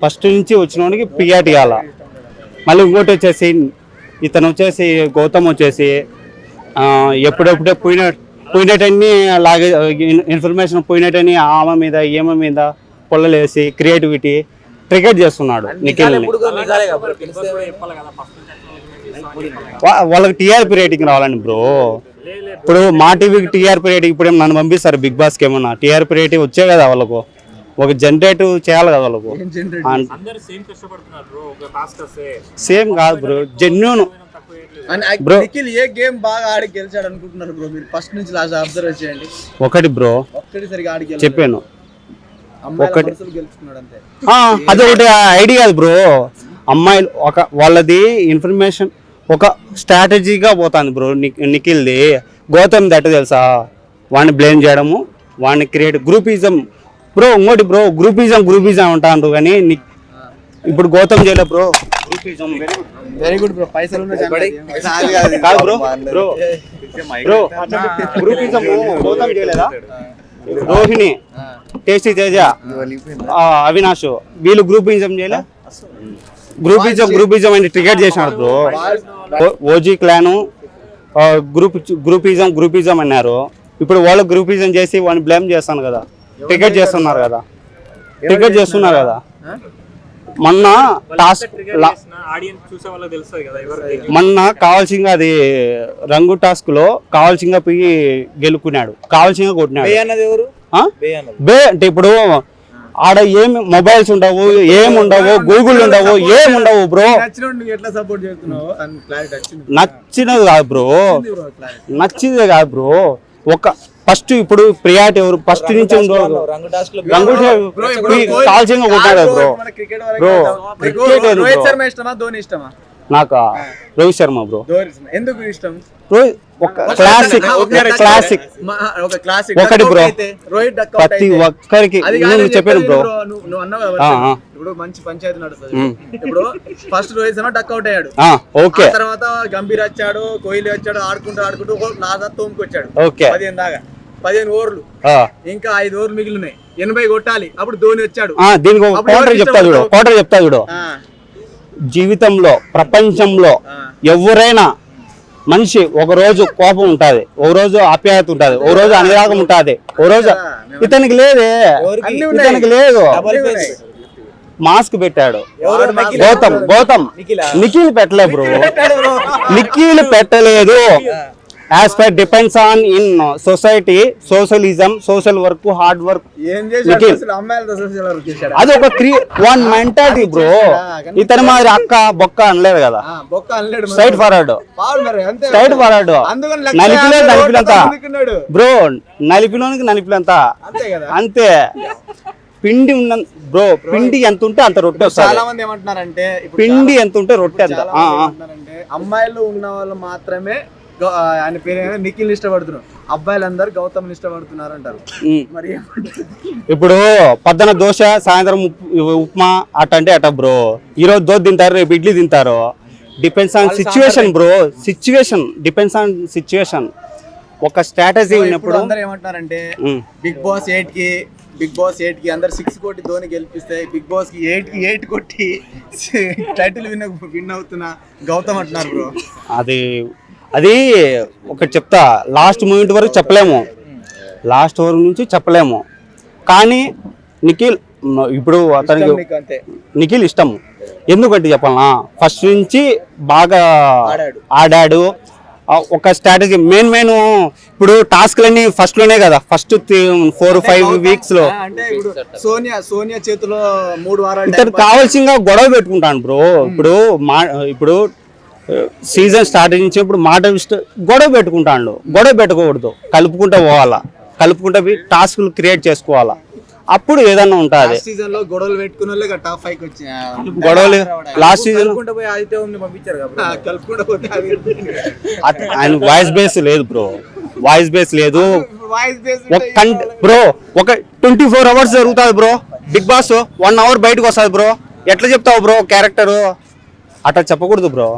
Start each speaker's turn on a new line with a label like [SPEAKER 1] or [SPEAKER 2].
[SPEAKER 1] First నుంచి వచ్చిన వాడికి పిఆర్టీ ఇవ్వాల. మళ్ళీ ఇంకోటి వచ్చేసి ఇతను వచ్చేసి గౌతమ్ వచ్చేసి ఎప్పుడెప్పుడే పోయినట్టన్నీ లాగే ఇన్ఫర్మేషన్ పోయినట్టని ఆమె మీద ఏమ మీద పొల్లలేసి క్రియేటివిటీ ట్రికెట్ చేస్తున్నాడు నిఖిల్ని. వాళ్ళకి టీఆర్పీ రేటింగ్ రావాలండి బ్రో. ఇప్పుడు మా టీవీకి టీఆర్పీ రేటింగ్ ఇప్పుడు నన్ను పంపిస్తారు బిగ్ బాస్కి ఏమన్నా టీఆర్పీ రేటింగ్ వచ్చే కదా వాళ్ళకు, ఒక జనరేట్ చేయాలి కదా వాళ్ళకు. సేమ్ కాదు బ్రో, జెన్యూన్ బ్రో.
[SPEAKER 2] ఏ గేమ్ బాగా ఆడి గెలిచాడు అనుకుంటున్నారు బ్రో మీరు? ఫస్ట్ నుంచి లాస్ట్ అబ్జర్వ్ చేయండి.
[SPEAKER 1] ఒకటి బ్రో చెప్పాను, ఒకటి అది ఒకటి ఐడియా కాదు బ్రో. అమ్మాయిలు ఒక వాళ్ళది ఇన్ఫర్మేషన్ ఒక స్ట్రాటజీగా పోతుంది బ్రో. నిఖిల్ది గౌతమ్ దట్ తెలుసా, వాడిని బ్లేమ్ చేయడము, వాడిని క్రియేట్ గ్రూపిజం బ్రో. ఇంకోటి బ్రో గ్రూపిజం అంటాను కానీ ఇప్పుడు గౌతమ్ చేయలే బ్రో.
[SPEAKER 2] వెరీ గుడ్ బ్రో, పైసలు
[SPEAKER 1] కాదు bro. Bro bro groupism Gautam చేయలేదా? రోహిణి, టేస్టీ తేజ, అవినాష్ వీళ్ళు గ్రూపిజం చేయలే? గ్రూపిజం అని ట్రికెట్ చేసినాడు బ్రో. ఓజీ క్లాను గ్రూపిజం అన్నారు. ఇప్పుడు వాళ్ళు గ్రూపిజం చేసి వాడిని బ్లేమ్ చేస్తాను కదా, ట్రికెట్ చేస్తున్నారు కదా. మొన్న టాస్క్ మొన్న కావాల్సింగా అది రంగు టాస్క్ లో కావాల్సింగా పోయి గెలుకున్నాడు, కావాల్సింగా కొట్టినాడు. బే అంటే ఇప్పుడు ఆడ ఏమి మొబైల్స్ ఉండవు, ఏముండవు, గూగుల్ ఉండవు, ఏముండవు బ్రో. నచ్చినది కాదు బ్రో, నచ్చిందే కాదు బ్రో. ఒక ఫస్ట్ ఇప్పుడు ప్రియారిటీ ఎవరు ఫస్ట్ నుంచి రంగు కాల్సింగా కొట్టాడు బ్రో. బ్రో నాకు రోహిత్ శర్మ బ్రో.
[SPEAKER 2] ఎందుకు ఇష్టం?
[SPEAKER 1] క్లాసిక్ ఒకటి బ్రో, ప్రతి ఒక్కరికి చెప్పాను బ్రో.
[SPEAKER 2] ఇప్పుడు మంచి పంచాయతీ నడుస్తుంది. ఇప్పుడు first Rohit Sharma duck out అయ్యాడు,
[SPEAKER 1] ఓకే.
[SPEAKER 2] తర్వాత గంభీర్ వచ్చాడు, కోహ్లీ వచ్చాడు, ఆడుకుంటూ లాదా తోముకు వచ్చాడు. 15 దాకా 15 ఓవర్లు, ఇంకా 5 ఓవర్లు మిగిలినాయి, 80 కొట్టాలి. అప్పుడు ధోని వచ్చాడు.
[SPEAKER 1] దీనికి కోటర్ చెప్తా చూడు. జీవితంలో ప్రపంచంలో ఎవరైనా మనిషి ఒక రోజు కోపం ఉంటుంది, ఒక రోజు ఆప్యాయత ఉంటుంది, ఒక రోజు అనురాగం ఉంటుంది, ఒక రోజు ఇతనికి లేదు. మాస్క్ పెట్టాడు గౌతమ్. నిఖిల్ పెట్టలే బ్రో, నిఖిల్ పెట్టలేదు. As per depends on in society, socialism, social work, hard work. అది ఒక వన్ మెంటాలిటీ బ్రో. ఇతని మాదిరి అక్క బొక్క అనలేదు కదా, స్ట్రైట్ ఫార్వర్డ్ నలిపినంత బ్రో, నలిపినంత అంతే. పిండి ఉన్న బ్రో, పిండి ఎంత ఉంటే అంత రొట్టె వస్తుంది.
[SPEAKER 2] చాలా మంది ఏమంటున్నారంటే
[SPEAKER 1] పిండి ఎంత ఉంటే రొట్టె ఎంత.
[SPEAKER 2] అమ్మాయిలు ఉన్న వాళ్ళు మాత్రమే ఆయన పేరు నిఖిల్ ఇష్టపడుతున్నారు, అబ్బాయిలు అందరు గౌతమ్ ఇష్టపడుతున్నారు అంటారు. మరి
[SPEAKER 1] ఇప్పుడు పొద్దున దోశ, సాయంత్రం ఉప్మా అట్టంటే అట్ట బ్రో. ఈరోజు దోశ తింటారు, రేపు ఇడ్లీ తింటారు. Depends on situation bro, depends on situation. ఒక స్ట్రాటజీ ఉన్నప్పుడు
[SPEAKER 2] అందరూ ఏమంటారంటే బిగ్ బాస్ 8 కి అందరు 6 కొట్టి ధోని గెలిపిస్తే, బిగ్ బాస్ కి 8 కొట్టి టైటిల్ విన్ అవుతున్నా గౌతమ్ అంటున్నారు బ్రో.
[SPEAKER 1] అది ఒకటి చెప్తా, లాస్ట్ మూమెంట్ వరకు చెప్పలేము, లాస్ట్ ఓవర్ నుంచి చెప్పలేము. కానీ నిఖిల్ ఇప్పుడు అతనికి నిఖిల్ ఇష్టం. ఎందుకంటే చెప్పాలనా, ఫస్ట్ నుంచి బాగా ఆడాడు. ఒక స్ట్రాటజీ మెయిన్ ఇప్పుడు టాస్క్లన్నీ ఫస్ట్ లోనే కదా, ఫస్ట్ 4-5 వీక్స్ లో.
[SPEAKER 2] సోనియా చేతిలో 3 వారాలు
[SPEAKER 1] ఇతను కావాల్సిందిగా గొడవ పెట్టుకుంటాను బ్రో. ఇప్పుడు సీజన్ స్టార్ట్ చేసినప్పుడు మాట గొడవ పెట్టుకుంటాడు. గొడవ పెట్టుకోకూడదు, కలుపుకుంటూ పోవాలా, కలుపుకుంటూ టాస్క్లు క్రియేట్ చేసుకోవాలా, అప్పుడు ఏదన్నా ఉంటుంది.
[SPEAKER 2] గొడవలు పెట్టుకున్న
[SPEAKER 1] గొడవలు లాస్ట్ సీజన్ ఆయన వాయిస్ బేస్ లేదు బ్రో, బ్రో. ఒక 24 hours జరుగుతుంది బ్రో బిగ్ బాస్. 1 hour బయటకు వస్తుంది బ్రో. ఎట్లా చెప్తావు బ్రో క్యారెక్టర్? అట్లా చెప్పకూడదు బ్రో.